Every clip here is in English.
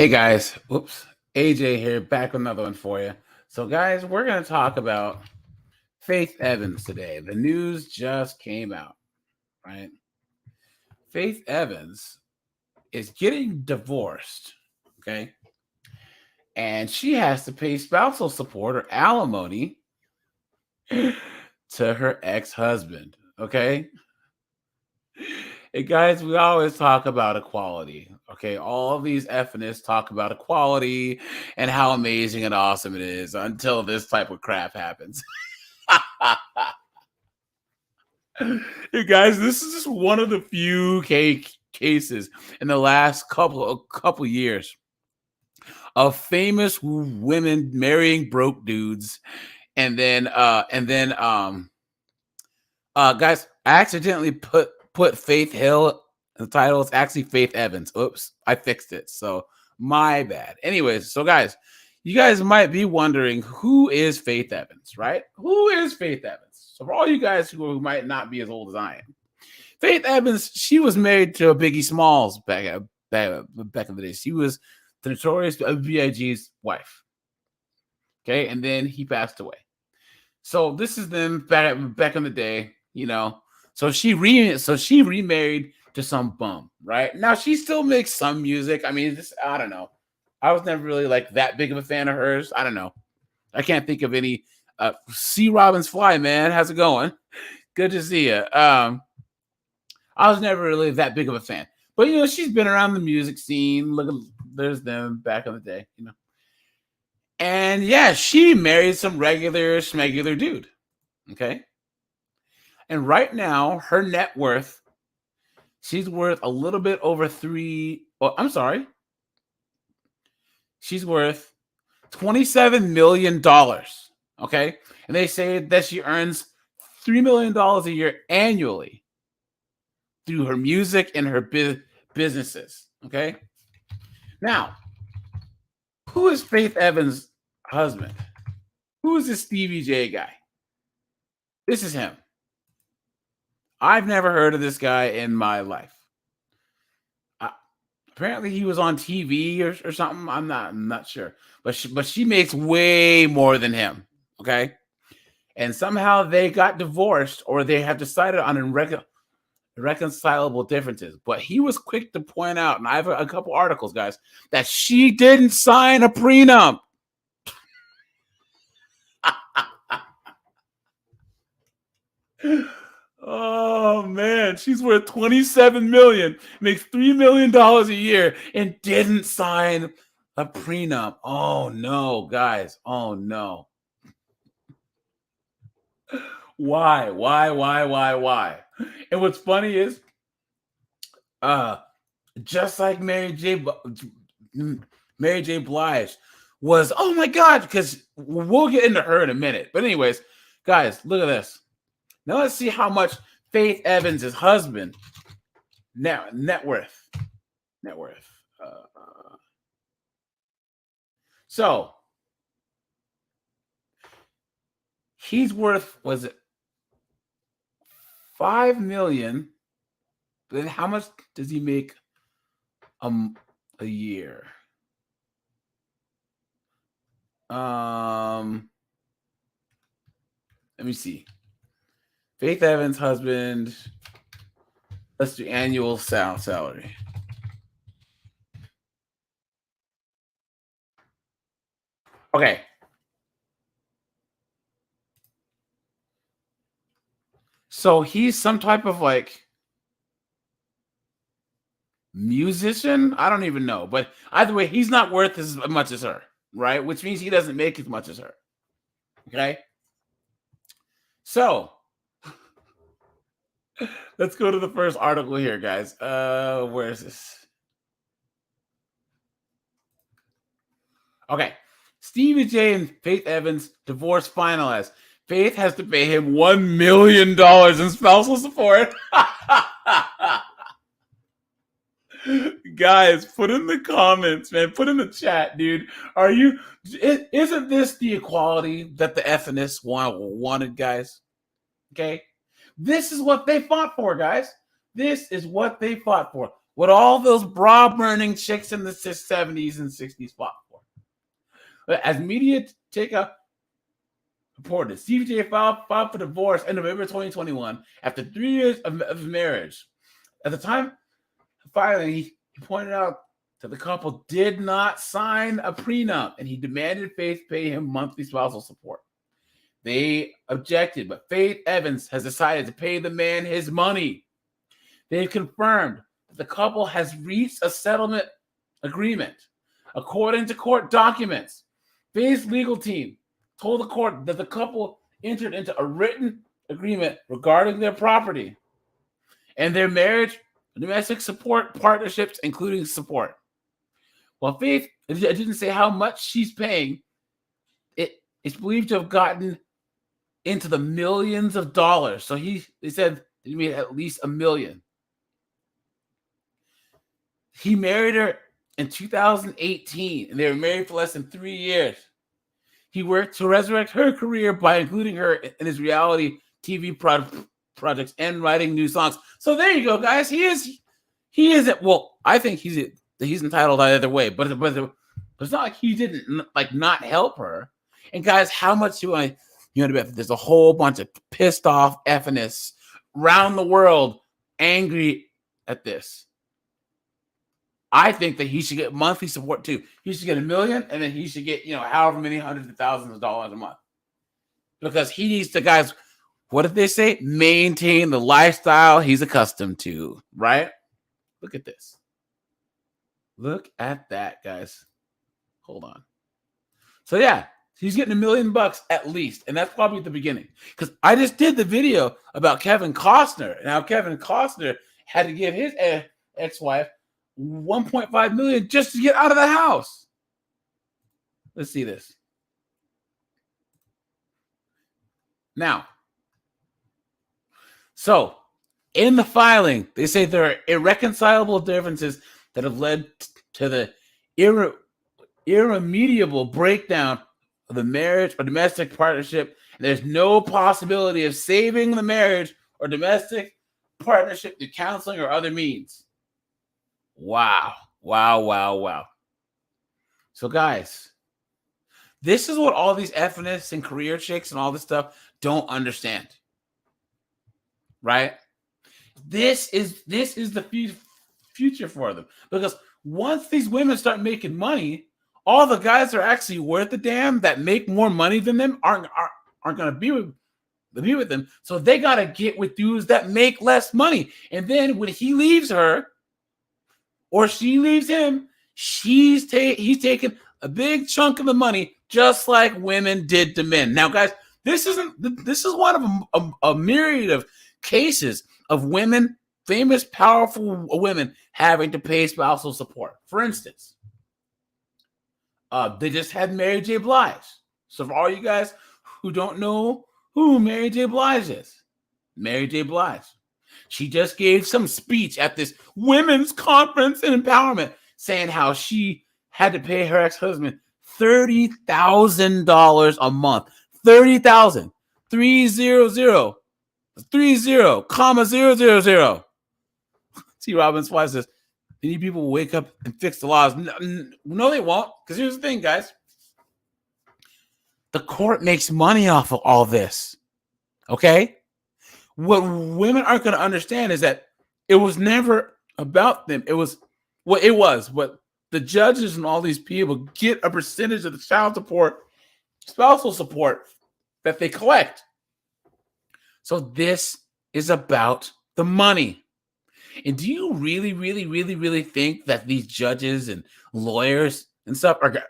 Hey guys, whoops. AJ here, back with another one for you. So, guys, we're going to talk about Faith Evans today. The news just came out, right? Faith Evans is getting divorced, okay? And she has to pay spousal support or alimony to her ex husband, okay? Hey guys, we always talk about equality. Okay, all of these feminists talk about equality and how amazing and awesome it is until this type of crap happens. Hey guys, this is just one of the few cases in the last couple years of famous women marrying broke dudes, and then guys, I accidentally put Faith Hill in the title. It's actually Faith Evans. Oops, I fixed it. So my bad. Anyways, so guys, you guys might be wondering, who is Faith Evans, right? Who is Faith Evans? So for all you guys who might not be as old as I am, Faith Evans, she was married to Biggie Smalls back in the day. She was the notorious Big's wife. Okay, and then he passed away. So this is them back in the day, you know. So she remarried to some bum, right? Now she still makes some music. I mean, I don't know. I was never really like that big of a fan of hers. I don't know. I can't think of any. C. Robbins Fly, man, how's it going? Good to see you. I was never really that big of a fan, but you know, she's been around the music scene. There's them back in the day, you know. And yeah, she married some regular schmegular dude. Okay. And right now, her net worth, she's worth a little bit over she's worth $27 million. Okay. And they say that she earns $3 million a year annually through her music and her businesses. Okay. Now, who is Faith Evans' husband? Who is this Stevie J guy? This is him. I've never heard of this guy in my life. Apparently, he was on TV or something. I'm not sure, but she makes way more than him. Okay, and somehow they got divorced, or they have decided on irreconcilable differences. But he was quick to point out, and I have a couple articles, guys, that she didn't sign a prenup. Oh man, she's worth $27 million, makes $3 million a year, and didn't sign a prenup. Oh no, guys. Oh no. Why? Why? And what's funny is, just like Mary J. Blige was, oh my God, because we'll get into her in a minute. But anyways, guys, look at this. Now let's see how much Faith Evans' husband net worth. So he's worth, was it $5 million? Then how much does he make a year? Let me see. Faith Evans' husband. Let's do annual salary. Okay. So he's some type of like musician. I don't even know. But either way, he's not worth as much as her, right? Which means he doesn't make as much as her. Okay. So let's go to the first article here, guys. Where is this? Okay. Stevie J and Faith Evans divorce finalized. Faith has to pay him $1 million in spousal support. Guys, put in the comments, man. Put in the chat, dude. Isn't this the equality that the feminists wanted, guys? Okay. This is what they fought for, guys. This is what they fought for. what all those bra burning chicks in the 70s and 60s fought for. But as media takeout reported, CJ filed for divorce in November 2021 after 3 years of marriage. At the time of filing, he pointed out that the couple did not sign a prenup, and he demanded Faith pay him monthly spousal support. They objected, but Faith Evans has decided to pay the man his money. They've confirmed that the couple has reached a settlement agreement. According to court documents, Faith's legal team told the court that the couple entered into a written agreement regarding their property and their marriage, domestic support partnerships, including support. While Faith didn't say how much she's paying, it's believed to have gotten into the millions of dollars. So they said he made at least $1 million. He married her in 2018, and they were married for less than 3 years. He worked to resurrect her career by including her in his reality TV projects and writing new songs. So there you go, guys. He isn't. Well, I think he's entitled either way, but it's not like he didn't not help her. And guys, how much you want to bet? There's a whole bunch of pissed off feminists around the world angry at this. I think that he should get monthly support too. He should get $1 million, and then he should get, however many hundreds of thousands of dollars a month. Because he needs to, guys, what did they say? Maintain the lifestyle he's accustomed to, right? Look at this. Look at that, guys. Hold on. So yeah, he's getting $1 million at least, and that's probably at the beginning. Because I just did the video about Kevin Costner and how Kevin Costner had to give his ex-wife $1.5 million just to get out of the house. Let's see this. Now, so in the filing, they say there are irreconcilable differences that have led to the irremediable breakdown of the marriage or domestic partnership. And there's no possibility of saving the marriage or domestic partnership through counseling or other means. Wow. So, guys, this is what all these feminists and career chicks and all this stuff don't understand. Right? This is the future for them. Because once these women start making money, all the guys that are actually worth a damn that make more money than them aren't going to be with them. So they got to get with dudes that make less money. And then when he leaves her, or she leaves him, he's taking a big chunk of the money, just like women did to men. Now, guys, this is one of a myriad of cases of women, famous, powerful women, having to pay spousal support. For instance, they just had Mary J. Blige. So for all you guys who don't know who Mary J. Blige is, Mary J. Blige. She just gave some speech at this women's conference and empowerment saying how she had to pay her ex-husband $30,000 a month. 30,000. 300. 30,000. T. Robbins' wife says, many people will wake up and fix the laws. No, they won't. Because here's the thing, guys. The court makes money off of all this. Okay? What women aren't going to understand is that it was never about them. It was what the judges and all these people get a percentage of the child support, spousal support that they collect. So this is about the money. And do you really think that these judges and lawyers and stuff are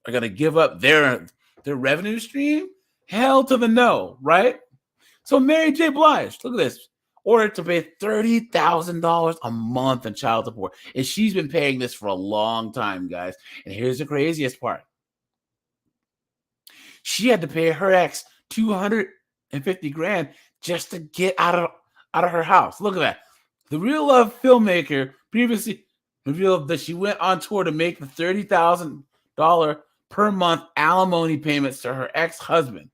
going to give up their revenue stream? Hell to the no, right? So Mary J. Blige, look at this, ordered to pay $30,000 a month in child support. And she's been paying this for a long time, guys. And here's the craziest part. She had to pay her ex $250,000 just to get out of her house. Look at that. The Real Love filmmaker previously revealed that she went on tour to make the $30,000 per month alimony payments to her ex-husband.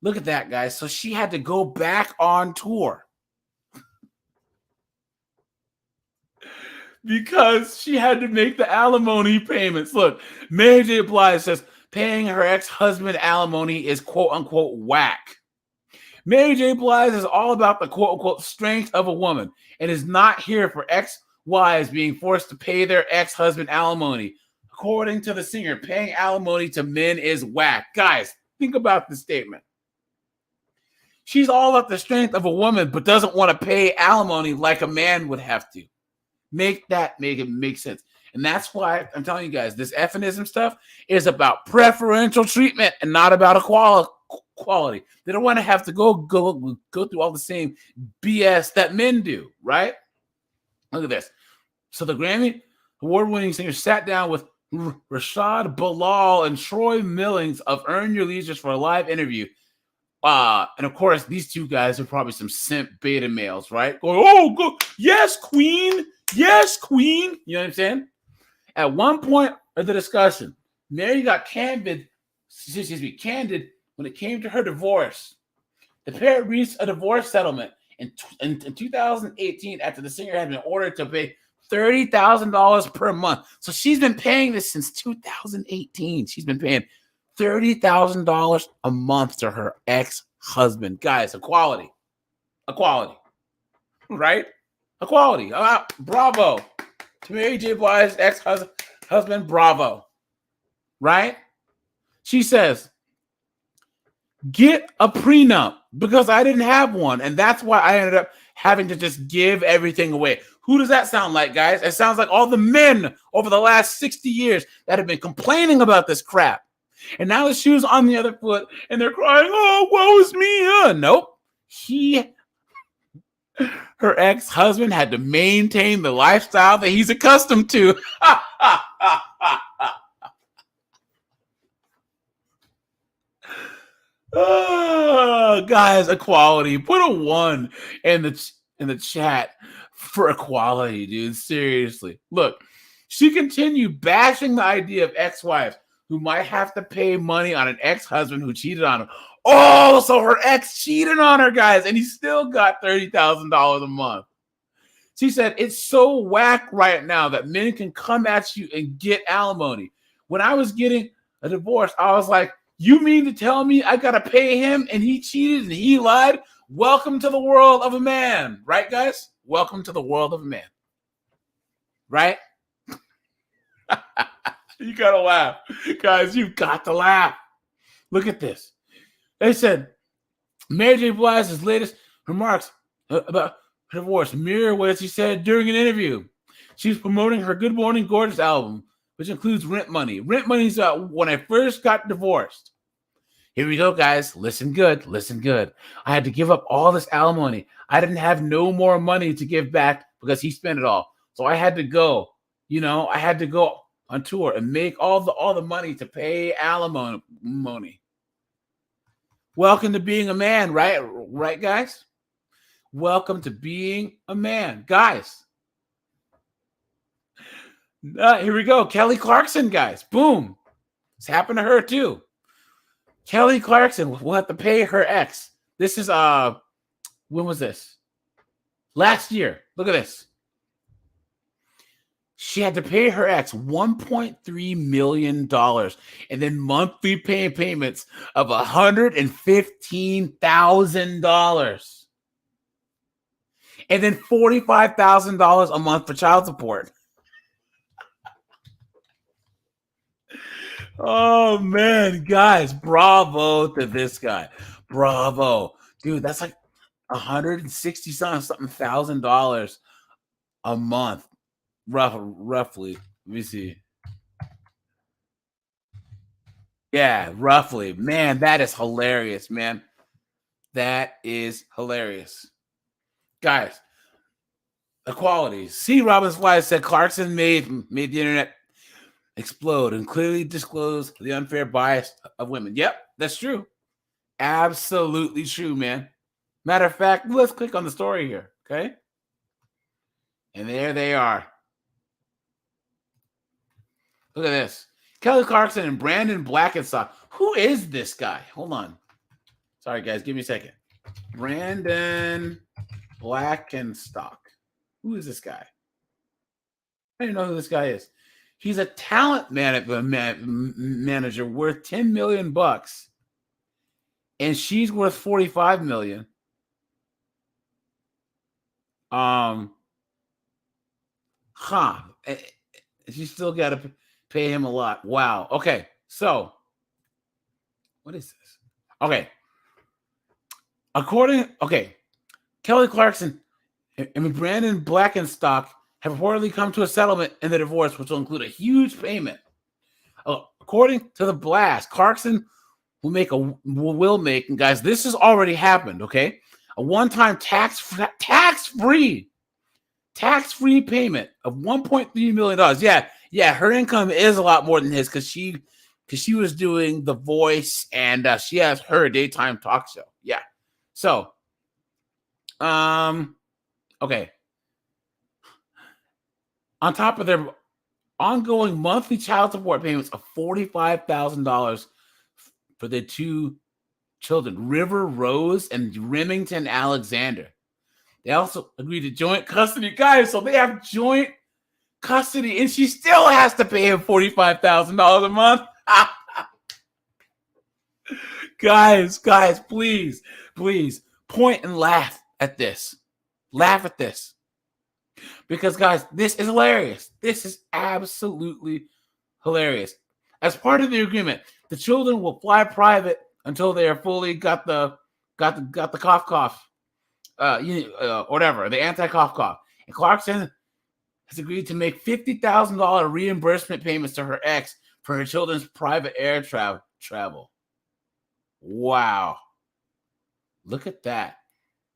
Look at that, guys. So she had to go back on tour. because she had to make the alimony payments. Look, Mary J. Blige says paying her ex-husband alimony is quote unquote whack. Mary J. Blige is all about the quote unquote strength of a woman and is not here for ex-wives being forced to pay their ex-husband alimony. According to the singer, paying alimony to men is whack. Guys, think about this statement. She's all about the strength of a woman, but doesn't want to pay alimony like a man would have to. Make it make sense. And that's why I'm telling you guys, this feminism stuff is about preferential treatment and not about equality. They don't want to have to go through all the same BS that men do, right? Look at this. So the Grammy award-winning singer sat down with Rashad Bilal and Troy Millings of Earn Your Leisure for a live interview. And of course, these two guys are probably some simp beta males, right? Going, oh, go, yes, queen. Yes, queen. You know what I'm saying? At one point of the discussion, Mary got candid when it came to her divorce. The pair reached a divorce settlement in 2018 after the singer had been ordered to pay $30,000 per month. So she's been paying this since 2018. She's been paying $30,000 a month to her ex-husband. Guys, equality, right? Equality. Bravo to Mary J. Blige's ex-husband. Bravo, right? She says, get a prenup because I didn't have one, and that's why I ended up having to just give everything away. Who does that sound like, guys? It sounds like all the men over the last 60 years that have been complaining about this crap. And now the shoe's on the other foot, and they're crying, oh, woe is me. Nope. Her ex-husband had to maintain the lifestyle that he's accustomed to. Oh, guys, equality. Put a 1 in the chat for equality, dude. Seriously. Look, she continued bashing the idea of ex-wives who might have to pay money on an ex-husband who cheated on her. Oh, so her ex cheated on her, guys, and he still got $30,000 a month. She said, it's so whack right now that men can come at you and get alimony. When I was getting a divorce, I was like, you mean to tell me I got to pay him and he cheated and he lied? Welcome to the world of a man. Right, guys? Welcome to the world of a man. Right? You got to laugh. Guys, you've got to laugh. Look at this. They said, Mary J. Blige's latest remarks about her divorce mirror what she said during an interview. She's promoting her Good Morning Gorgeous album, which includes Rent Money. Rent Money's when I first got divorced. Here we go, guys. Listen good. Listen good. I had to give up all this alimony. I didn't have no more money to give back because he spent it all. So I had to go. I had to go on tour and make all the money to pay alimony. Welcome to being a man, right? Right, guys? Welcome to being a man. Guys. Here we go. Kelly Clarkson, guys. Boom. It's happened to her, too. Kelly Clarkson will have to pay her ex. This is, when was this? Last year. Look at this. She had to pay her ex $1.3 million and then monthly payments of $115,000. And then $45,000 a month for child support. Oh, man, guys, bravo to this guy. Bravo. Dude, that's like $160-something thousand a month. Roughly. Let me see. Yeah, roughly. Man, that is hilarious, man. That is hilarious. Guys, equality. C. Robbins Wise said Clarkson made the internet explode and clearly disclosed the unfair bias of women. Yep, that's true. Absolutely true, man. Matter of fact, let's click on the story here, okay? And there they are. Look at this. Kelly Clarkson and Brandon Blackenstock. Who is this guy? Hold on. Sorry, guys. Give me a second. Brandon Blackenstock. Who is this guy? I didn't know who this guy is. He's a talent manager worth 10 million bucks, and she's worth 45 million. Huh. She still got to pay him a lot. Wow. Okay. So, what is this? Okay. Kelly Clarkson and Brandon Blackenstock have reportedly come to a settlement in the divorce, which will include a huge payment. According to the blast, Clarkson will make, and guys, this has already happened, okay? A one-time tax-free payment of $1.3 million. Yeah, her income is a lot more than his because she was doing The Voice, and she has her daytime talk show. Yeah. So, okay. On top of their ongoing monthly child support payments of $45,000 for their two children, River Rose and Remington Alexander. They also agreed to joint custody. Guys, so they have joint custody, and she still has to pay him $45,000 a month. Guys, please point and laugh at this. Laugh at this. Because, guys, this is hilarious. This is absolutely hilarious. As part of the agreement, the children will fly private until they are fully got the cough, whatever, the anti-cough. And Clarkson has agreed to make $50,000 reimbursement payments to her ex for her children's private air travel. Wow. Look at that.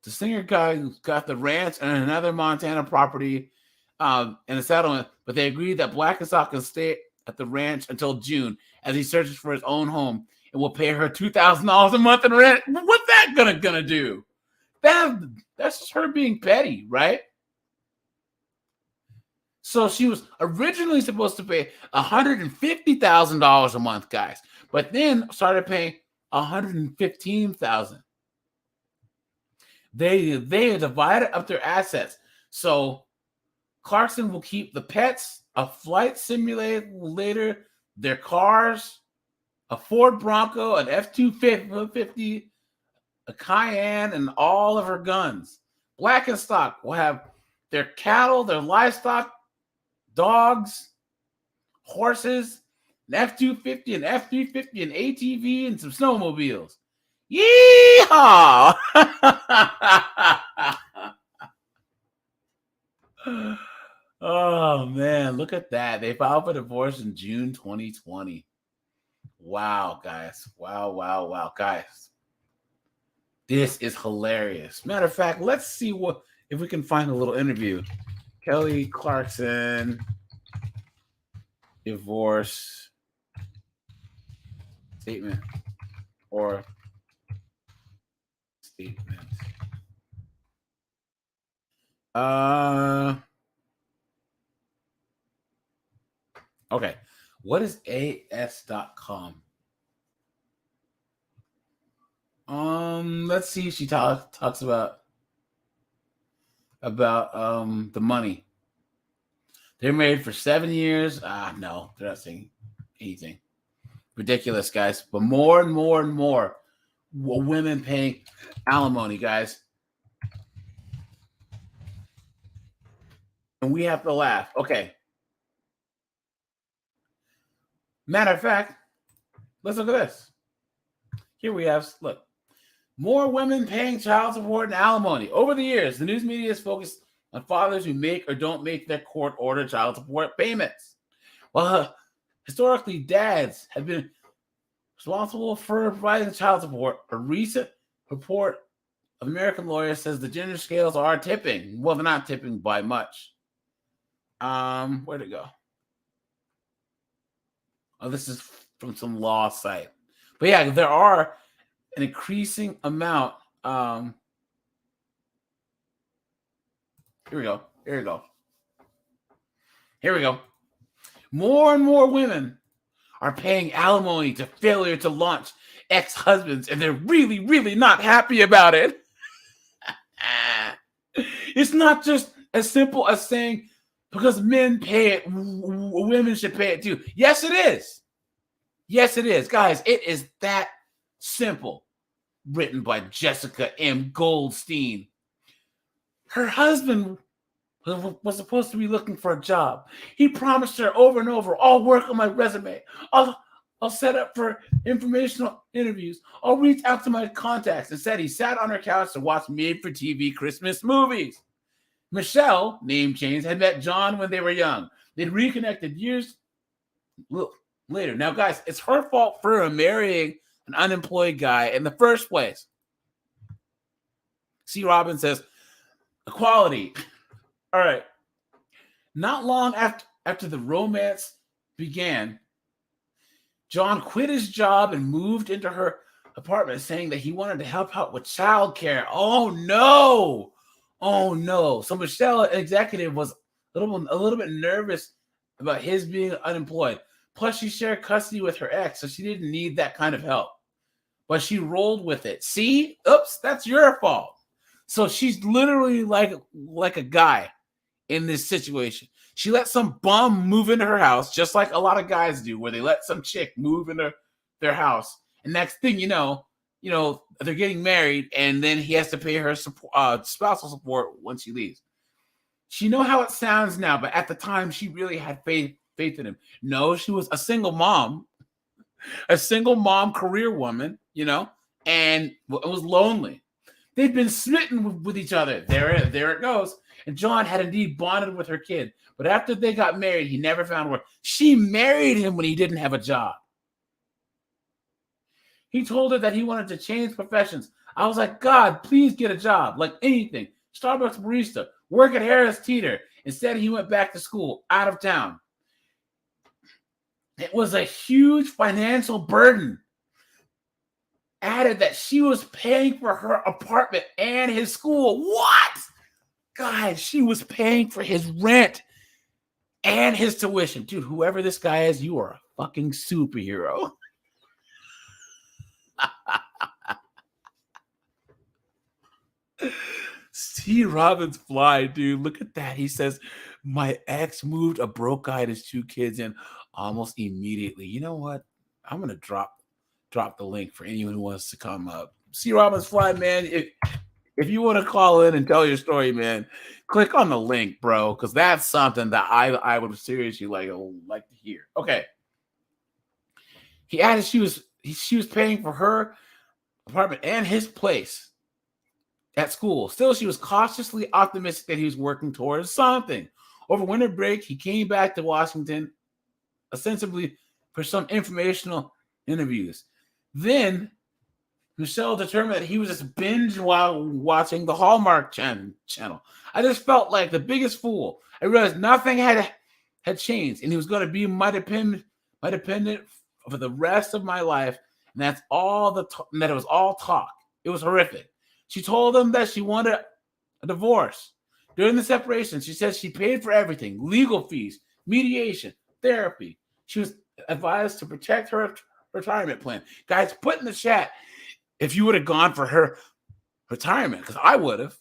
The singer got the ranch and another Montana property in a settlement, but they agreed that Blackenstock can stay at the ranch until June as he searches for his own home and will pay her $2,000 a month in rent. What's that gonna do? That's just her being petty, right? So she was originally supposed to pay $150,000 a month, guys, but then started paying $115,000. They divided up their assets. So Clarkson will keep the pets, a flight simulator, their cars, a Ford Bronco, an F-250, a Cayenne, and all of her guns. Blackenstock will have their cattle, their livestock, dogs, horses, an F-250, an F-350, an ATV, and some snowmobiles. Yeehaw! Oh, man, look at that. They filed for divorce in June 2020. Wow, guys. Wow. Guys, this is hilarious. Matter of fact, let's see if we can find a little interview. Kelly Clarkson, divorce statement or statement. Okay. What is AS.com? Let's see if she talks about the money. They're married for 7 years. No, they're not saying anything. Ridiculous, guys. But more and more women paying alimony, guys. And we have to laugh. Okay. Matter of fact, let's look at this. Here we have, look, more women paying child support and alimony. Over the years, the news media has focused on fathers who make or don't make their court-ordered child support payments. Well, historically, dads have been responsible for providing child support. A recent report of American lawyers says the gender scales are tipping. Well, they're not tipping by much. Where'd it go? Oh, this is from some law site. But yeah, there are an increasing amount. Here we go. More and more women are paying alimony to failure to launch ex-husbands, and they're really, really not happy about it. It's not just as simple as saying because men pay it, women should pay it too. Yes, it is. Yes, it is. Guys, it is that simple. Written by Jessica M. Goldstein. Her husband was supposed to be looking for a job. He promised her over and over, I'll work on my resume. I'll set up for informational interviews. I'll reach out to my contacts. Instead, he sat on her couch to watch made-for-TV Christmas movies. Michelle, name change, had met John when they were young. They'd reconnected years later. Now, guys, it's her fault for her marrying an unemployed guy in the first place. C. Robbins says, equality. All right. Not long after the romance began, John quit his job and moved into her apartment, saying that he wanted to help out with childcare. Oh no! Oh no! So Michelle, an executive, was a little bit nervous about his being unemployed. Plus, she shared custody with her ex, so she didn't need that kind of help. But she rolled with it. See? Oops, that's your fault. So she's literally like a guy in this situation. She let some bum move into her house, just like a lot of guys do, where they let some chick move into their house. And next thing you know, they're getting married, and then he has to pay her spousal support when she leaves. She know how it sounds now, but at the time, she really had faith in him. No, she was a single mom career woman, and it was lonely. They'd been smitten with each other. There it goes. And John had indeed bonded with her kid. But after they got married, he never found work. She married him when he didn't have a job. He told her that he wanted to change professions. I was like, God, please get a job. Like anything. Starbucks barista. Work at Harris Teeter. Instead, he went back to school out of town. It was a huge financial burden. Added that she was paying for her apartment and his school. What? Guys, she was paying for his rent and his tuition. Dude, whoever this guy is, you are a fucking superhero. C. Robbins Fly, dude. Look at that. He says, my ex moved a broke guy and his 2 kids in almost immediately. You know what? I'm going to drop the link for anyone who wants to come up. C. Robbins Fly, man, if you want to call in and tell your story, man, click on the link, bro, because that's something that I would seriously like to hear. Okay. He added she was paying for her apartment and his place at school. Still, she was cautiously optimistic that he was working towards something. Over winter break, he came back to Washington, ostensibly for some informational interviews. Then Michelle determined that he was just binge while watching the Hallmark channel. I just felt like the biggest fool. I realized nothing had changed, and he was going to be my dependent for the rest of my life. And that's all that it was all talk. It was horrific. She told him that she wanted a divorce. During the separation, she said she paid for everything: legal fees, mediation, therapy. She was advised to protect her retirement plan. Guys, put in the chat if you would have gone for her retirement, because I would have.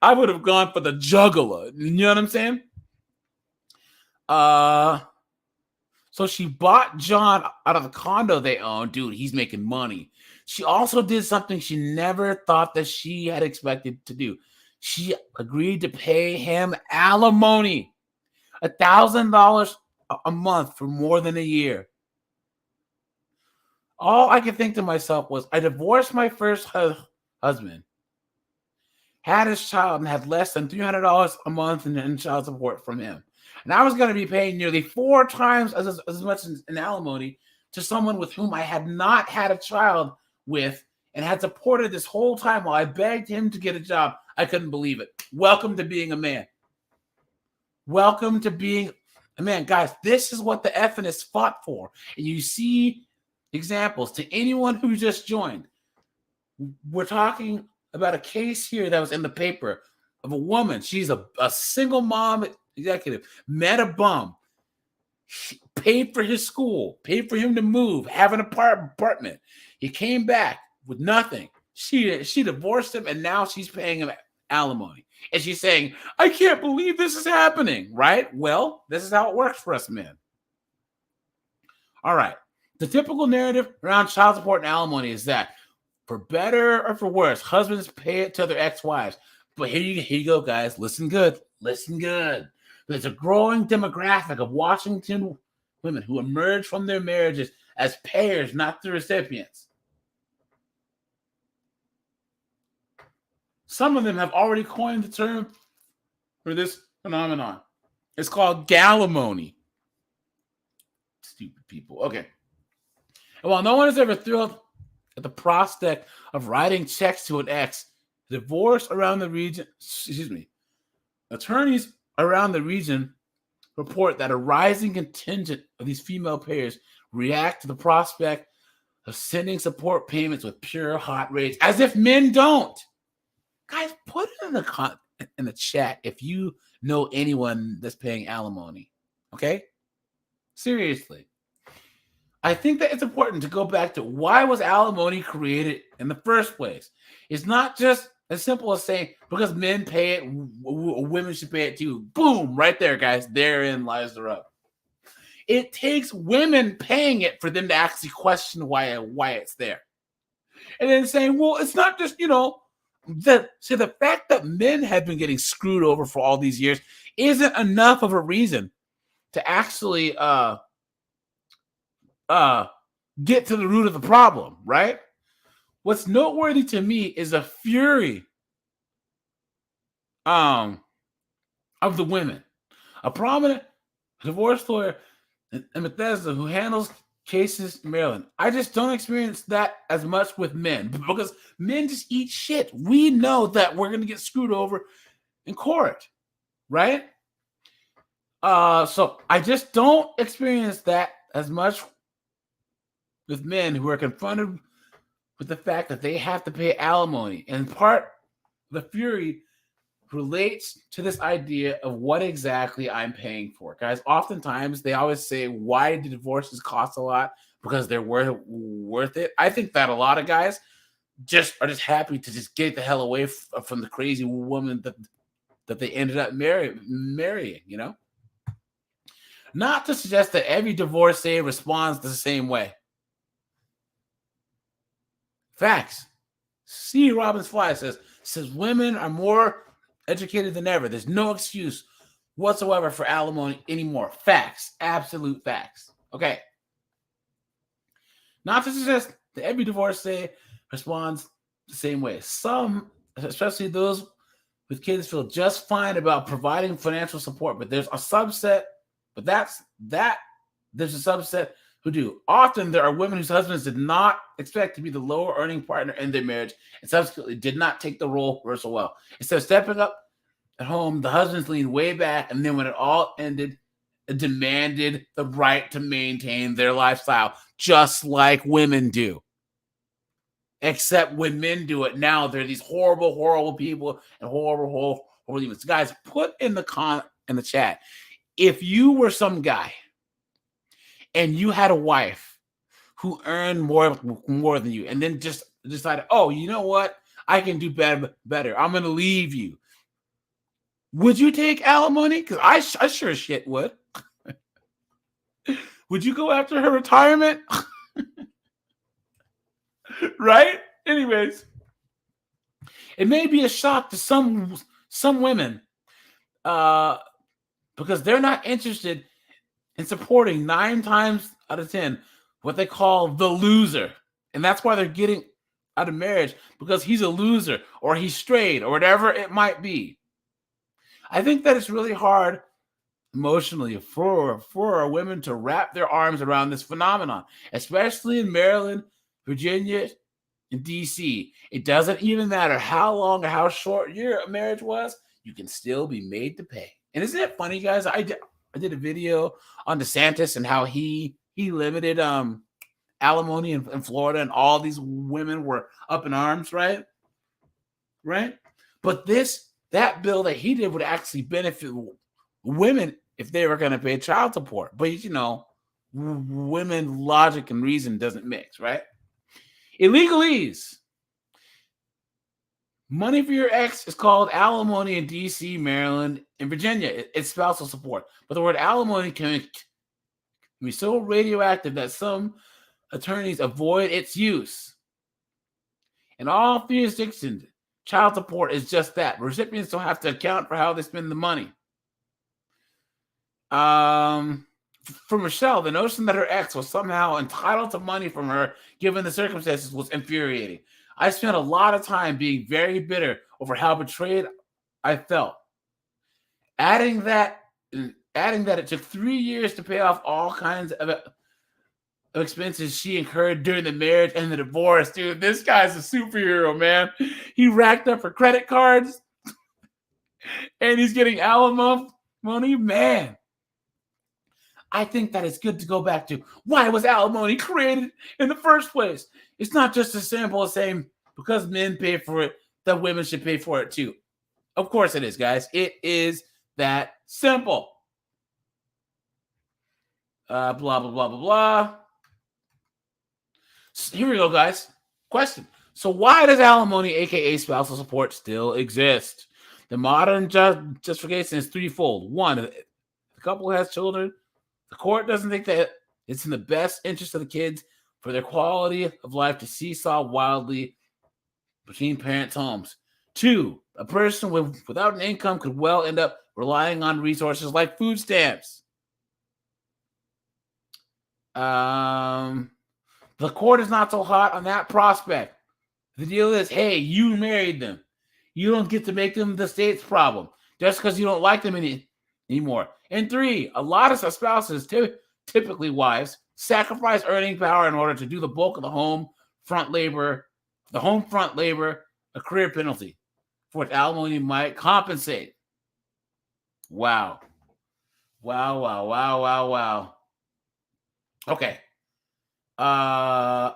I would have gone for the juggler. You know what I'm saying? So she bought John out of the condo they owned. Dude, he's making money. She also did something she never thought that she had expected to do. She agreed to pay him alimony, $1,000 a month for more than a year. All I could think to myself was, I divorced my first husband, had his child, and had less than $300 a month in child support from him. And I was going to be paying nearly 4 times as much in alimony to someone with whom I had not had a child with and had supported this whole time while I begged him to get a job. I couldn't believe it. Welcome to being a man. Welcome to being a man. Guys, this is what the effinists fought for. And you see examples to anyone who just joined. We're talking about a case here that was in the paper of a woman. She's a single mom executive, met a bum, paid for his school, paid for him to move, have an apartment. He came back with nothing. She divorced him, and now she's paying him alimony. And she's saying, I can't believe this is happening, right? Well, this is how it works for us men. All right. The typical narrative around child support and alimony is that for better or for worse, husbands pay it to their ex-wives. But here you go, guys. Listen good. Listen good. There's a growing demographic of Washington women who emerge from their marriages as payers, not the recipients. Some of them have already coined the term for this phenomenon. It's called galimony. Stupid people. Okay. And while no one is ever thrilled at the prospect of writing checks to an ex, attorneys around the region report that a rising contingent of these female payers react to the prospect of sending support payments with pure hot rage, as if men don't. Guys, put it in the chat if you know anyone that's paying alimony. Okay? Seriously. I think that it's important to go back to why was alimony created in the first place. It's not just as simple as saying because men pay it, women should pay it too. Boom, right there, guys. Therein lies the rub. It takes women paying it for them to actually question why it's there. And then saying, well, it's not just, the fact that men have been getting screwed over for all these years isn't enough of a reason to actually get to the root of the problem, right? What's noteworthy to me is the fury of the women. A prominent divorce lawyer in Bethesda who handles cases in Maryland. I just don't experience that as much with men because men just eat shit. We know that we're going to get screwed over in court, right? So I just don't experience that as much with men who are confronted with the fact that they have to pay alimony. And in part, the fury relates to this idea of what exactly I'm paying for. Guys, oftentimes they always say, why do divorces cost a lot? Because they're worth it. I think that a lot of guys are just happy to just get the hell away from the crazy woman that they ended up marrying, Not to suggest that every divorcee responds the same way. Facts. C. Robbins Fly says women are more educated than ever. There's no excuse whatsoever for alimony anymore. Facts. Absolute facts. Okay. Not to suggest that every divorcee responds the same way. Some, especially those with kids, feel just fine about providing financial support, but there's a subset, there's a subset who do. Often there are women whose husbands did not expect to be the lower earning partner in their marriage and subsequently did not take the role so well. Instead of stepping up at home, the husbands leaned way back, and then when it all ended, demanded the right to maintain their lifestyle, just like women do. Except when men do it now, they're these horrible, horrible people and horrible humans. Guys, put in the chat, if you were some guy and you had a wife who earned more than you, and then just decided, oh, you know what? I can do better. I'm going to leave you. Would you take alimony? Because I sure as shit would. Would you go after her retirement? Right? Anyways, it may be a shock to some women because they're not interested in supporting 9 times out of 10 what they call the loser. And that's why they're getting out of marriage, because he's a loser or he's strayed or whatever it might be. I think that it's really hard emotionally for women to wrap their arms around this phenomenon, especially in Maryland, Virginia, and DC. It doesn't even matter how long or how short your marriage was, you can still be made to pay. And isn't it funny, guys? I did a video on DeSantis and how he limited alimony in Florida, and all these women were up in arms, right? But that bill that he did would actually benefit women if they were going to pay child support. But women logic and reason doesn't mix, right? Illegalese. Money for your ex is called alimony in DC, Maryland, and Virginia. It's spousal support. But the word alimony can be so radioactive that some attorneys avoid its use. In all jurisdictions, child support is just that. Recipients don't have to account for how they spend the money. For Michelle, the notion that her ex was somehow entitled to money from her, given the circumstances, was infuriating. I spent a lot of time being very bitter over how betrayed I felt. Adding that it took 3 years to pay off all kinds of expenses she incurred during the marriage and the divorce. Dude, this guy's a superhero, man. He racked up her credit cards and he's getting alimony. Man, I think that it's good to go back to why was alimony created in the first place? It's not just as simple as saying because men pay for it, that women should pay for it too. Of course it is, guys. It is that simple. Blah, blah, blah, blah, blah. So here we go, guys. Question. So why does alimony, aka spousal support, still exist? The modern justification is threefold. One, if the couple has children, the court doesn't think that it's in the best interest of the kids for their quality of life to seesaw wildly between parents' homes. Two, a person without an income could well end up relying on resources like food stamps. The court is not so hot on that prospect. The deal is, hey, you married them. You don't get to make them the state's problem just because you don't like them anymore. And three, a lot of spouses, typically wives, sacrifice earning power in order to do the bulk of the home front labor, a career penalty for which alimony might compensate. Wow. Wow. Okay. For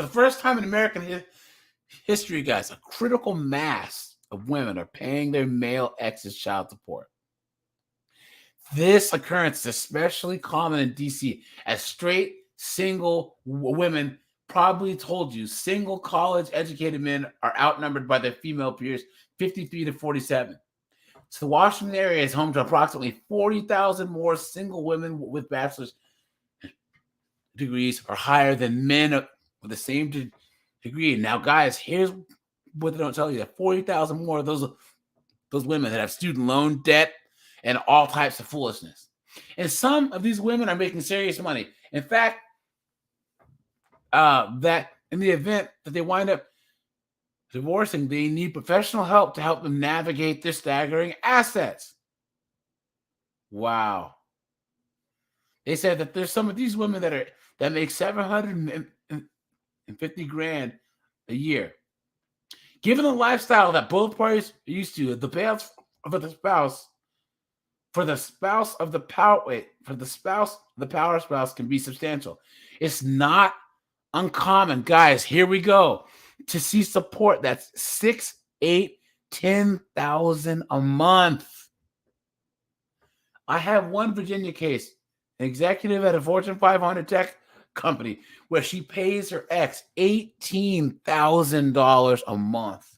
the first time in American history, guys, a critical mass of women are paying their male ex's child support. This occurrence is especially common in DC, as straight, single women probably told you single college-educated men are outnumbered by their female peers 53 to 47. So the Washington area is home to approximately 40,000 more single women with bachelor's degrees or higher than men with the same degree. Now, guys, here's what they don't tell you: that 40,000 more of those women that have student loan debt and all types of foolishness. And some of these women are making serious money. In fact, that in the event that they wind up divorcing, they need professional help to help them navigate their staggering assets. Wow. They said that there's some of these women that make $750,000 a year. Given the lifestyle that both parties are used to, the payouts for the power spouse can be substantial. It's not uncommon, guys. Here we go. To see support that's $6,000, $8,000, $10,000 a month. I have one Virginia case, an executive at a Fortune 500 tech company, where she pays her ex $18,000 a month.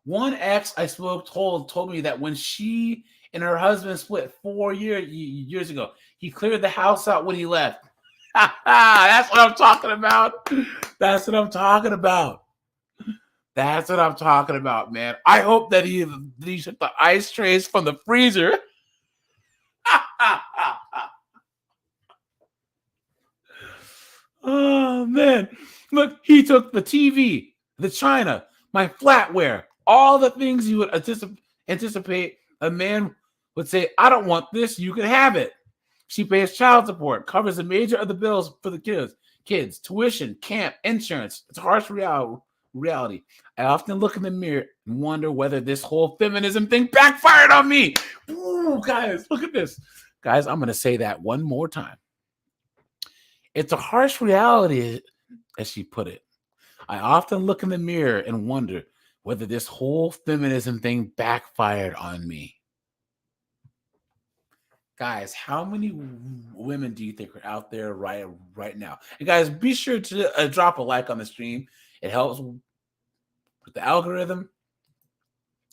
One ex I spoke told me that when she and her husband split 4 years ago, he cleared the house out when he left. That's what I'm talking about. That's what I'm talking about, man. I hope that he took the ice trays from the freezer. Oh, man. Look, he took the TV, the china, my flatware, all the things you would anticipate a man would say, I don't want this, you can have it. She pays child support, covers a major of the bills for the kids, tuition, camp, insurance. It's a harsh reality. I often look in the mirror and wonder whether this whole feminism thing backfired on me. Ooh, guys, look at this. Guys, I'm going to say that one more time. It's a harsh reality, as she put it. I often look in the mirror and wonder whether this whole feminism thing backfired on me. Guys, how many women do you think are out there right now? And guys, be sure to drop a like on the stream. It helps with the algorithm.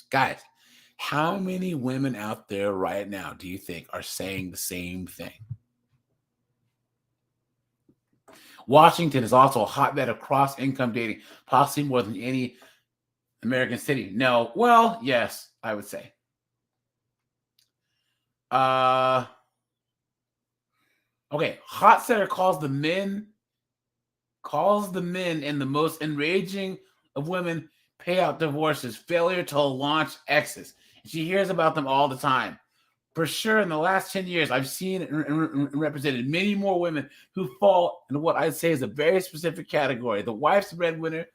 Guys, how many women out there right now do you think are saying the same thing? Washington is also a hotbed of cross-income dating, possibly more than any American city. No, well, yes, I would say. Okay, Hot Setter calls the men in the most enraging of women payout divorces, failure to launch exes. She hears about them all the time. For sure, in the last 10 years, I've seen and represented many more women who fall into what I'd say is a very specific category. The wife's breadwinner,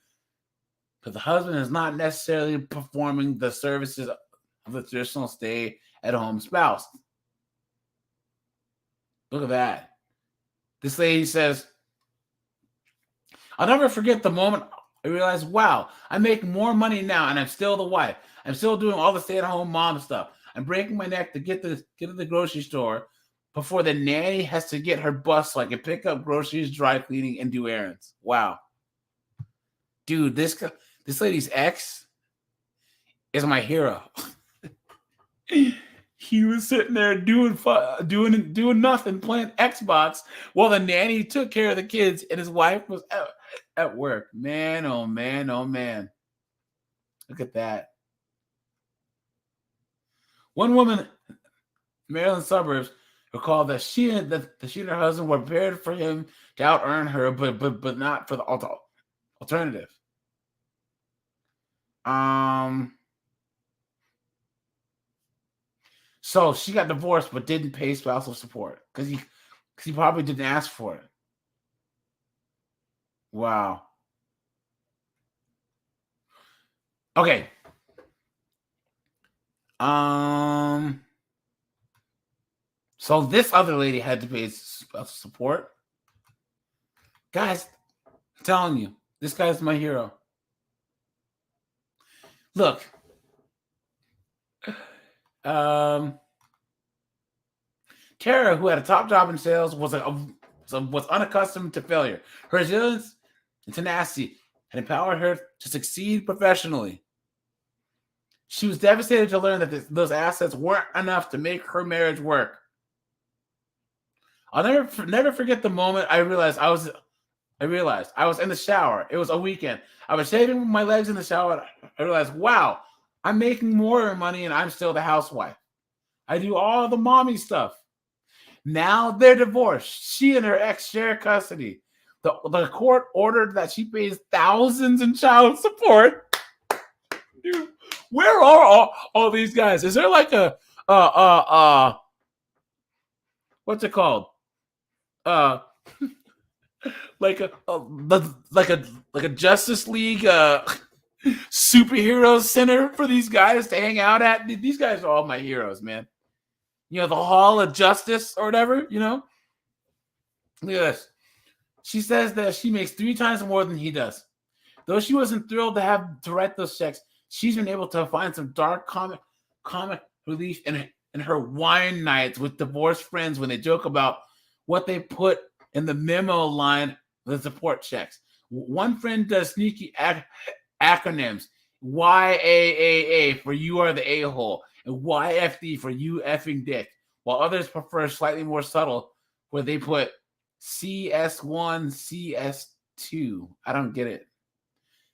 but the husband is not necessarily performing the services of the traditional stay-at-home spouse. Look at that. This lady says, I'll never forget the moment I realized, wow, I make more money now and I'm still the wife. I'm still doing all the stay-at-home mom stuff. I'm breaking my neck to get to the grocery store before the nanny has to get her bus so I can pick up groceries, dry cleaning, and do errands. Wow. Dude, this lady's ex is my hero. He was sitting there doing nothing, playing Xbox, while the nanny took care of the kids, and his wife was at work. Man, oh man, oh man! Look at that. One woman, Maryland suburbs, recalled that she and her husband were prepared for him to out earn her, but not for the alternative. So she got divorced, but didn't pay spousal support because he probably didn't ask for it. Wow. Okay. So this other lady had to pay spousal support. Guys, I'm telling you, this guy's my hero. Look. Tara, who had a top job in sales, was unaccustomed to failure. Her resilience and tenacity had empowered her to succeed professionally. She was devastated to learn that those assets weren't enough to make her marriage work. I'll never forget the moment I realized I was in the shower. It was a weekend. I was shaving my legs in the shower. I realized, wow, I'm making more money and I'm still the housewife. I do all the mommy stuff. Now they're divorced. She and her ex share custody. The court ordered that she pays thousands in child support. Dude, where are all these guys? Is there like a what's it called? Like a Justice League superhero center for these guys to hang out at. These guys are all my heroes, man. You know, the Hall of Justice or whatever, you know? Look at this. She says that she makes 3 times more than he does. Though she wasn't thrilled to have to write those checks, she's been able to find some dark comic relief in her wine nights with divorced friends when they joke about what they put in the memo line of the support checks. One friend does sneaky acronyms. YAAA for you are the a-hole, and YFD for you effing dick, while others prefer slightly more subtle where they put CS1, CS2. I don't get it.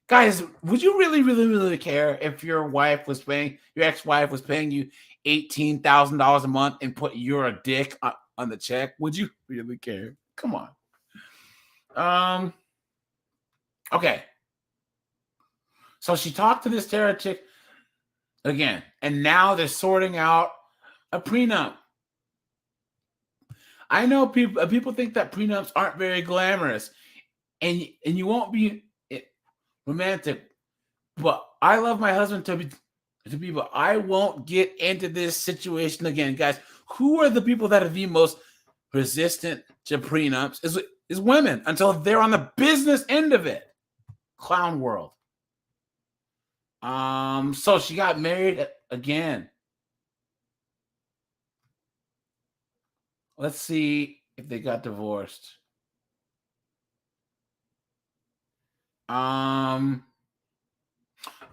Guys, would you really care if your ex-wife was paying you $18,000 a month and put you're a dick on the check? Would you really care? Come on. Okay. So she talked to this Tara chick again, and now they're sorting out a prenup. I know people think that prenups aren't very glamorous, and you won't be romantic, but I love my husband to be, but I won't get into this situation again, guys. Who are the people that are the most resistant to prenups? Is women until they're on the business end of it. Clown world. So she got married again. Let's see if they got divorced.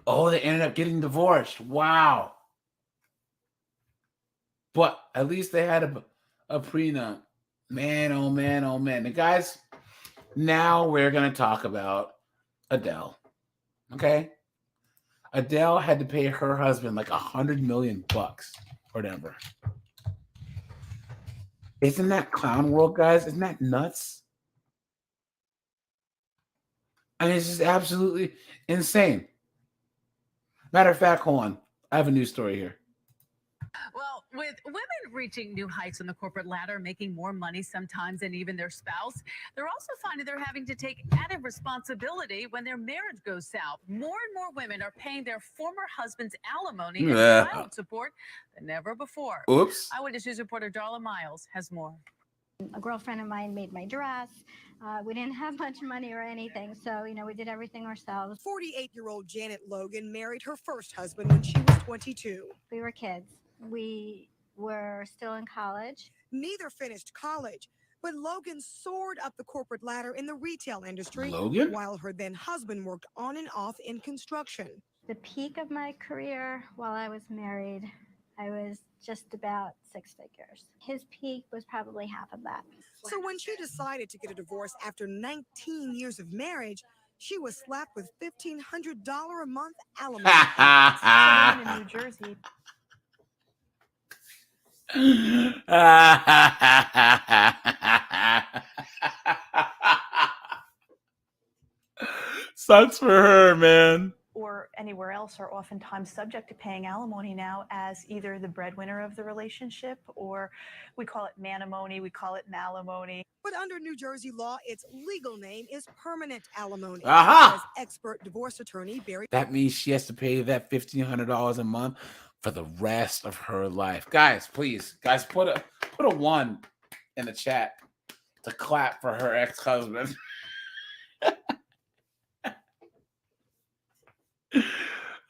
Oh, they ended up getting divorced. Wow. But at least they had a prenup. Man, oh man, oh man. The guys, now we're going to talk about Adele. Okay? Adele had to pay her husband like $100 million or whatever. Isn't that clown world, guys? Isn't that nuts? I mean, it's just absolutely insane. Matter of fact, hold on. I have a news story here. Well, with women reaching new heights on the corporate ladder, making more money sometimes than even their spouse, they're also finding they're having to take added responsibility when their marriage goes south. More and more women are paying their former husband's alimony and child support than ever before. Oops. Eyewitness News reporter Darla Miles has more. A girlfriend of mine made my dress. We didn't have much money or anything, so, we did everything ourselves. 48-year-old Janet Logan married her first husband when she was 22. We were kids. We were still in college. Neither finished college, but Logan soared up the corporate ladder in the retail industry while her then husband worked on and off in construction. The peak of my career while I was married, I was just about 6 figures. His peak was probably half of that. So when she decided to get a divorce after 19 years of marriage, she was slapped with $1,500 a month alimony. So in New Jersey. Sucks for her, man. Or anywhere else are oftentimes subject to paying alimony now as either the breadwinner of the relationship, or we call it manimony, we call it malimony. But under New Jersey law, its legal name is permanent alimony. Aha! As expert divorce attorney Barry. That means she has to pay that $1,500 a month for the rest of her life. Guys, please, put a 1 in the chat to clap for her ex-husband.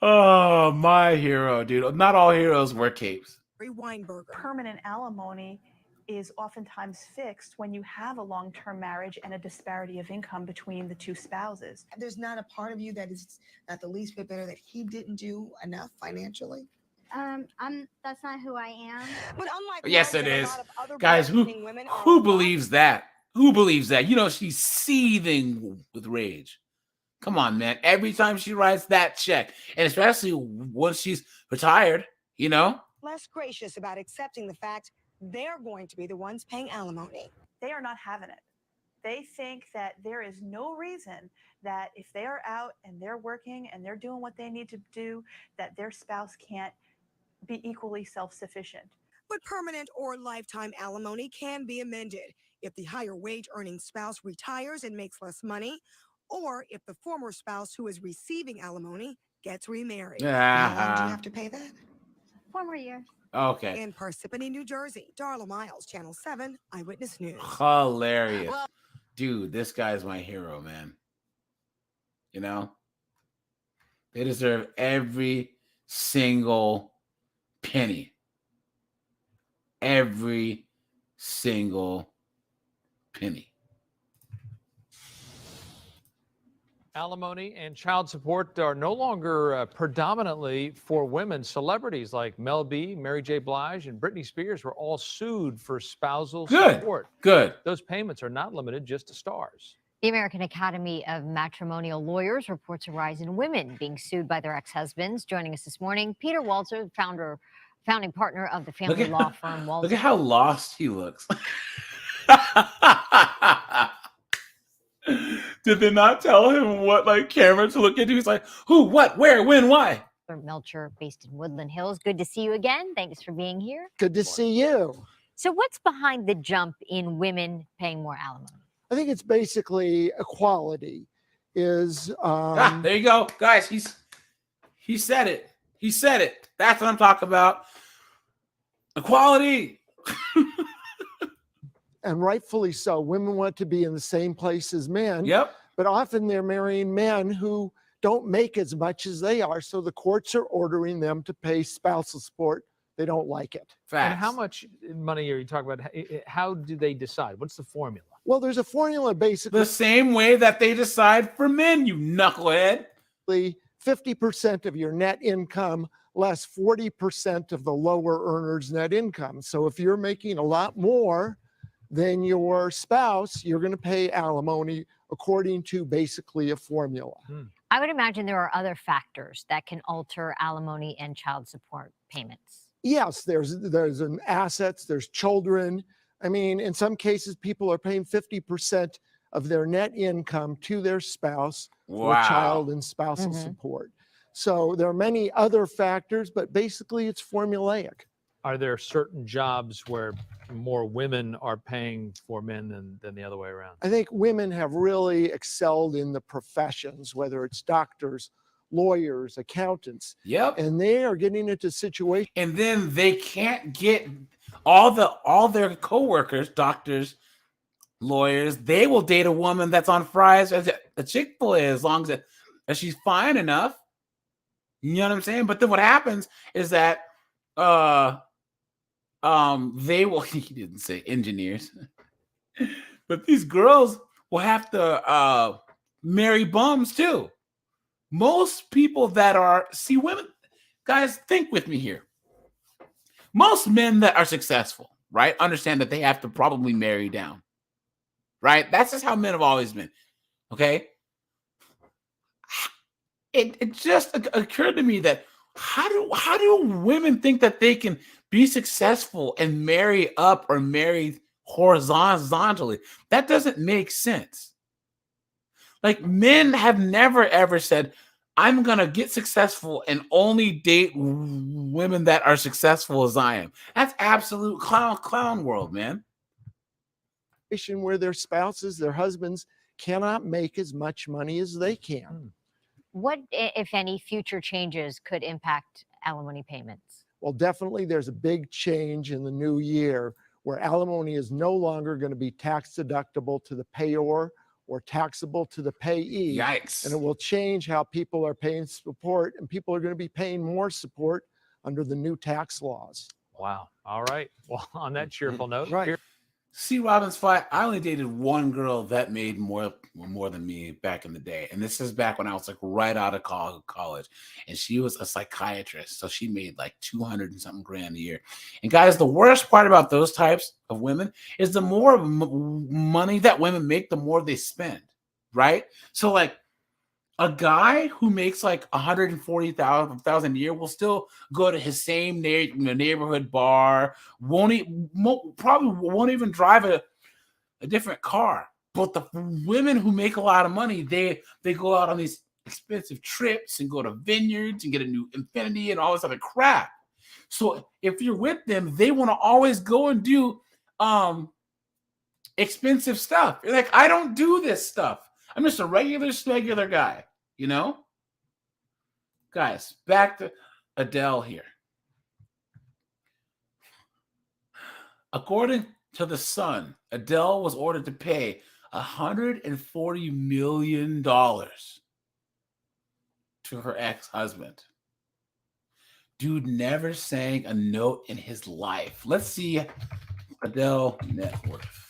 Oh, my hero, dude. Not all heroes wear capes. Weinberger. Permanent alimony is oftentimes fixed when you have a long-term marriage and a disparity of income between the two spouses. There's not a part of you that is not the least bit better that he didn't do enough financially? That's not who I am. But unlike yes, it a is. lot of other Guys, who women are believes that? Who believes that? She's seething with rage. Come on, man. Every time she writes that check, and especially once she's retired, less gracious about accepting the fact they're going to be the ones paying alimony. They are not having it. They think that there is no reason that if they are out and they're working and they're doing what they need to do, that their spouse can't be equally self-sufficient. But permanent or lifetime alimony can be amended if the higher wage earning spouse retires and makes less money, or if the former spouse who is receiving alimony gets remarried. How long do you have to pay that? 4 more years. Okay. In Parsippany, New Jersey, Darla Miles, Channel 7, Eyewitness News. Hilarious. Dude, this guy's my hero, man. They deserve every single penny. Every single penny. Alimony and child support are no longer predominantly for women. Celebrities like Mel B, Mary J. Blige, and Britney Spears were all sued for spousal support. Good. Those payments are not limited just to stars. The American Academy of Matrimonial Lawyers reports a rise in women being sued by their ex-husbands. Joining us this morning, Peter Walter, founding partner of the family law firm Walter. Look at how lost he looks. Did they not tell him what camera to look into? He's like, who, what, where, when, why? Melcher, based in Woodland Hills. Good to see you again. Thanks for being here. Good to see you. So what's behind the jump in women paying more alimony? I think it's basically equality. There you go, guys. He said it. He said it. That's what I'm talking about. Equality. And rightfully so. Women want to be in the same place as men. Yep. But often they're marrying men who don't make as much as they are. So the courts are ordering them to pay spousal support. They don't like it. Facts. And how much money are you talking about? How do they decide? What's the formula? Well, there's a formula basically. The same way that they decide for men, you knucklehead. 50% of your net income less 40% of the lower earner's net income. So if you're making a lot more than your spouse, you're going to pay alimony according to basically a formula. I would imagine there are other factors that can alter alimony and child support payments. Yes, there's an assets, there's children. I mean, in some cases, people are paying 50% of their net income to their spouse for child and spousal support. So there are many other factors, but basically it's formulaic. Are there certain jobs where more women are paying for men than the other way around? I think women have really excelled in the professions, whether it's doctors, lawyers, accountants. Yep. And they are getting into situations. And then they can't get all their coworkers, doctors, lawyers, they will date a woman that's on fries as a Chick-fil-A as long as she's fine enough. You know what I'm saying? But then what happens is that they will, he didn't say engineers, but these girls will have to marry bums too. Most people that are, see, women, guys, think with me here. Most men that are successful, right, understand that they have to probably marry down, right? That's just how men have always been, okay? It just occurred to me that how do women think that they can be successful and marry up or marry horizontally? That doesn't make sense. Like, men have never ever said, I'm going to get successful and only date women that are successful as I am. That's absolute clown world, man. Where their spouses, their husbands cannot make as much money as they can. What, if any, future changes could impact alimony payments? Well, definitely there's a big change in the new year where alimony is no longer going to be tax deductible to the payor or taxable to the payee. Yikes. And it will change how people are paying support, and people are going to be paying more support under the new tax laws. Wow. All right. Well, on that cheerful note, right. See, Robin's fight. I only dated one girl that made more than me back in the day. And this is back when I was like right out of college. And she was a psychiatrist. So she made like 200 and something grand a year. And guys, the worst part about those types of women is the more money that women make, the more they spend. Right? So like a guy who makes like $140,000 a year will still go to his same neighborhood bar, probably won't even drive a different car. But the women who make a lot of money, they go out on these expensive trips and go to vineyards and get a new Infinity and all this other crap. So if you're with them, they want to always go and do expensive stuff. You're like, I don't do this stuff. I'm just a regular guy, you know? Guys, back to Adele here. According to The Sun, Adele was ordered to pay $140 million to her ex-husband. Dude never sang a note in his life. Let's see Adele net worth.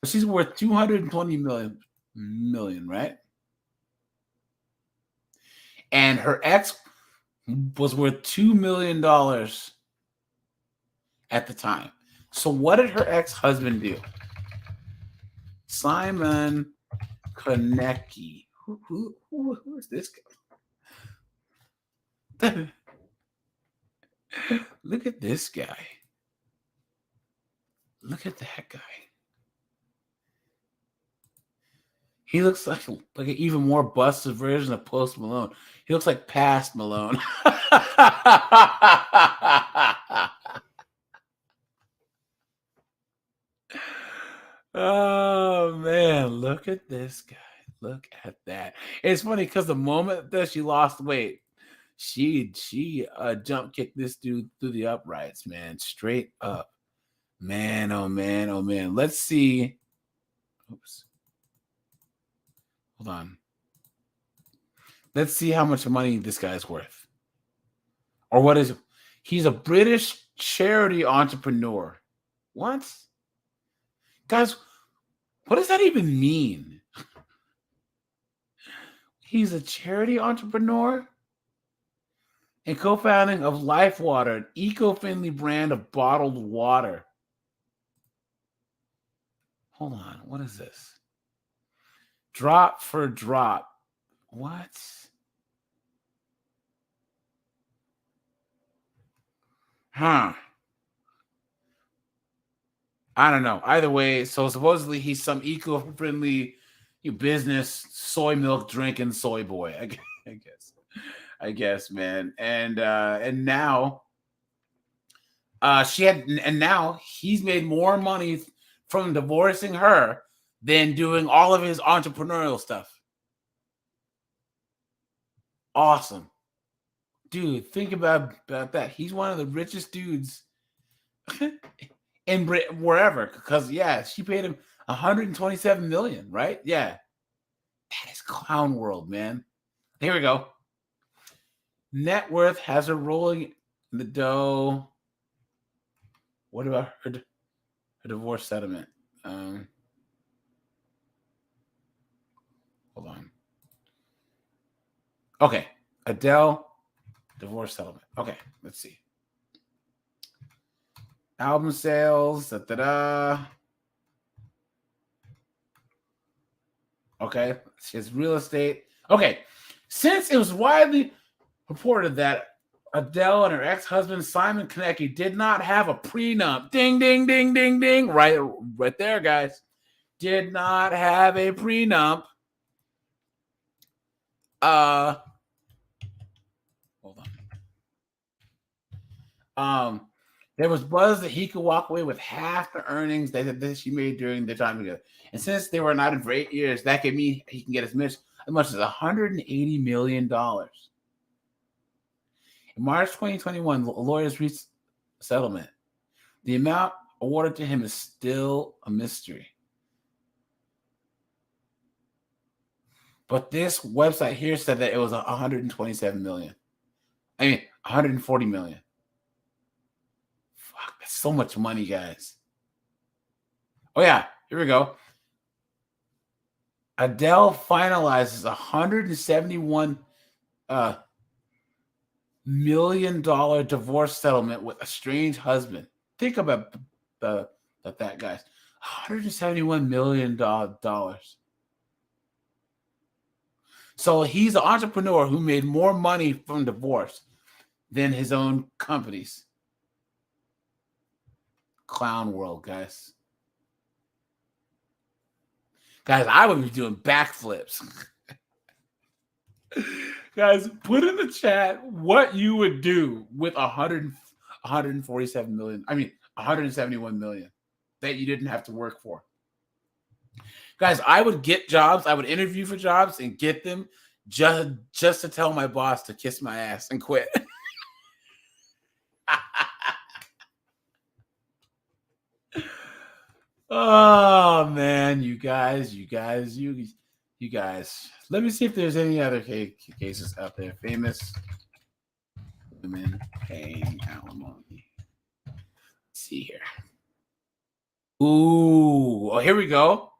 She's worth $220 million, right? And her ex was worth $2 million at the time. So what did her ex-husband do? Simon Konecki. Who is this guy? Look at this guy. Look at that guy. He looks like an even more busted version of Post Malone. He looks like past Malone. Oh, man. Look at this guy. Look at that. It's funny because the moment that she lost weight, she jump kicked this dude through the uprights, man. Straight up. Man, oh, man, oh, man. Let's see. Oops. Hold on. Let's see how much money this guy's worth. Or what is it? He's a British charity entrepreneur. What? Guys, what does that even mean? He's a charity entrepreneur and co-founding of Life Water, an eco-friendly brand of bottled water. Hold on, what is this? Drop for drop. What? Huh. I don't know. Either way, so supposedly he's some eco-friendly business soy milk drinking soy boy. I guess, man. And now now he's made more money from divorcing her than doing all of his entrepreneurial stuff. Awesome. Dude, think about that. He's one of the richest dudes in wherever, because she paid him 127 million, right? Yeah. That is clown world, man. Here we go. Net worth has her rolling in the dough. What about her divorce settlement? Hold on. Okay. Adele, divorce settlement. Okay, let's see. Album sales. Okay. She has real estate. Okay. Since it was widely reported that Adele and her ex-husband Simon Konecki did not have a prenup. Ding, ding, ding, ding, ding. Right there, guys. Did not have a prenup. Hold on. There was buzz that he could walk away with half the earnings that she made during their time together. And since they were not in for 8 years, that could mean he can get as much as $180 million. In March 2021, lawyers reached a settlement. The amount awarded to him is still a mystery. But this website here said that it was 127 million. I mean, 140 million. Fuck, that's so much money, guys. Oh, yeah, here we go. Adele finalizes $171 million divorce settlement with a estranged husband. Think about that, guys. $171 million. So he's an entrepreneur who made more money from divorce than his own companies. Clown world, guys. Guys, I would be doing backflips. Guys, put in the chat what you would do with 147 million. I mean, 171 million that you didn't have to work for. Guys, I would get jobs. I would interview for jobs and get them just to tell my boss to kiss my ass and quit. Oh, man, you guys. Let me see if there's any other cases out there. Famous women paying alimony. Let's see here. Ooh, oh, here we go.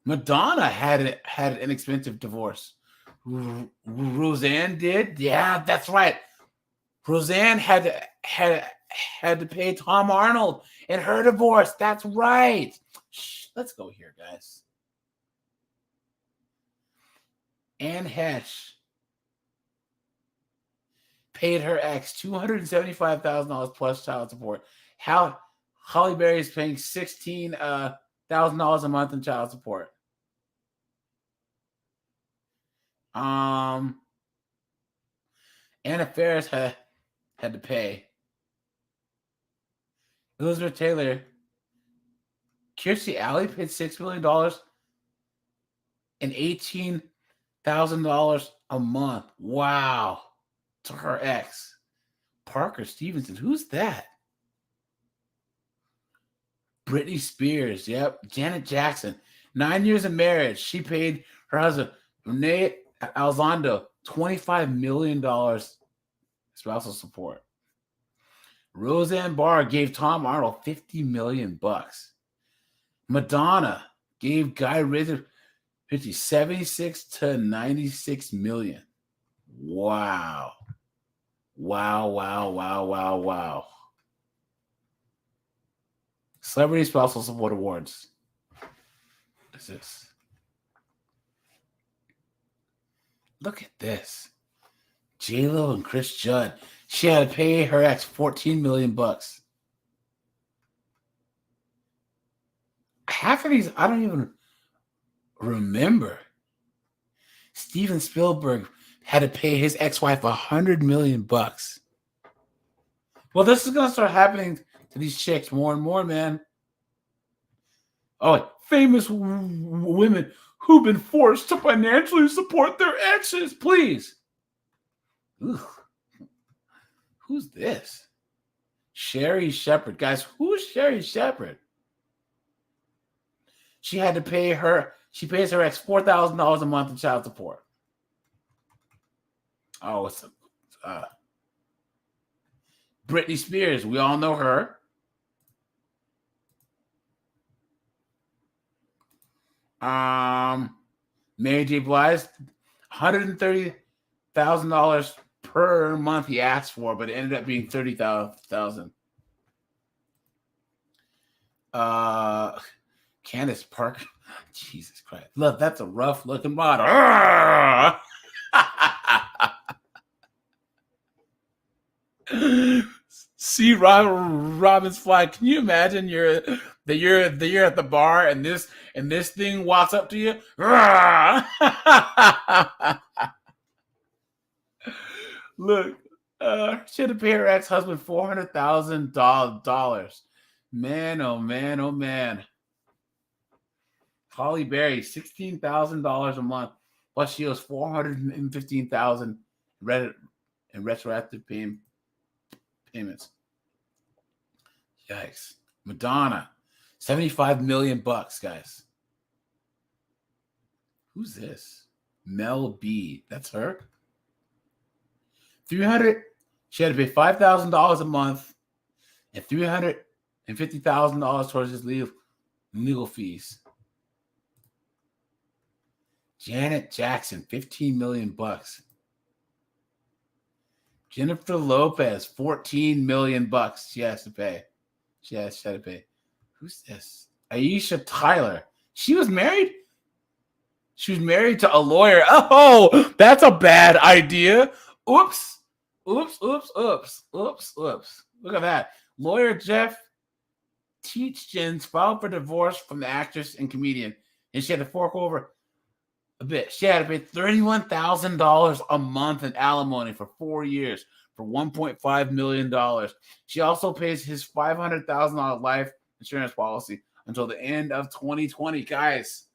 Madonna had an inexpensive divorce. Roseanne did. Yeah, that's right. Roseanne had to pay Tom Arnold in her divorce. That's right. Shh, let's go here, guys. Anne Hesh paid her ex $275,000 plus child support. Holly Berry is paying $16,000 a month in child support. Anna Faris had to pay. Elizabeth Taylor, Kirstie Alley paid $6 million and $18,000 a month. Wow. To her ex. Parker Stevenson. Who's that? Britney Spears. Yep. Janet Jackson. 9 years of marriage. She paid her husband, Renee Alzondo, $25 million spousal support. Roseanne Barr gave Tom Arnold $50 million. Madonna gave Guy Ritchie 76 to 96 million. Wow. Wow. Celebrity Spousal Support Awards. What is this? Look at this. J-Lo and Chris Judd. She had to pay her ex $14 million. Half of these I don't even remember. Steven Spielberg had to pay his ex-wife $100 million. Well, this is gonna start happening to these chicks more and more, man. Oh, famous women who've been forced to financially support their exes, please. Ugh. Who's this? Sherry Shepherd. Guys, who's Sherry Shepherd? She had to pay she pays her ex $4,000 a month in child support. Oh, it's Britney Spears. We all know her. Mary J. Blige, $130,000 per month he asked for, but it ended up being $30,000. Candace Parker. Jesus Christ. Look, that's a rough looking model. See Robin's fly. Can you imagine you're at the bar and this thing walks up to you? Look, she had to pay her ex-husband $400,000. Man, oh man, oh man. Holly Berry, $16,000 a month, plus she owes $415,000 in retroactive payments. Yikes. Madonna, $75 million, guys. Who's this? Mel B. That's her. $300. She had to pay $5,000 a month and $350,000 towards his legal fees. Janet Jackson, $15 million. Jennifer Lopez, $14 million. She has to pay. She had to pay. Who's this? Aisha Tyler. She was married? She was married to a lawyer. Oh, that's a bad idea. Oops. Look at that. Lawyer Jeff Teachkins filed for divorce from the actress and comedian, and she had to fork over a bit. She had to pay $31,000 a month in alimony for 4 years for $1.5 million. She also pays his $500,000 life insurance policy until the end of 2020. Guys,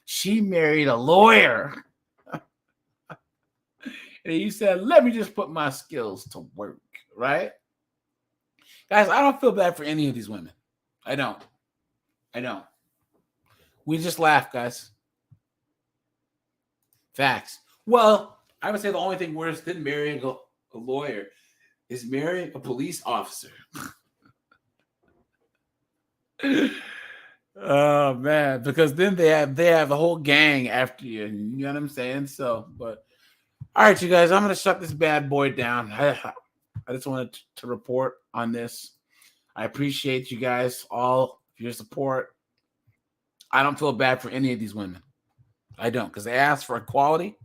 she married a lawyer. And he said, let me just put my skills to work, right? Guys, I don't feel bad for any of these women. I don't. We just laugh, guys. Facts. Well, I would say the only thing worse than marrying a lawyer is marrying a police officer. Oh man, because then they have a whole gang after you. You know what I'm saying? So, but all right, you guys, I'm gonna shut this bad boy down. I just wanted to report on this. I appreciate you guys all for your support. I don't feel bad for any of these women. I don't, because they asked for equality.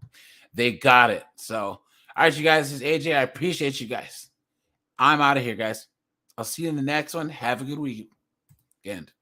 They got it. So, all right, you guys, this is AJ. I appreciate you guys. I'm out of here, guys. I'll see you in the next one. Have a good weekend.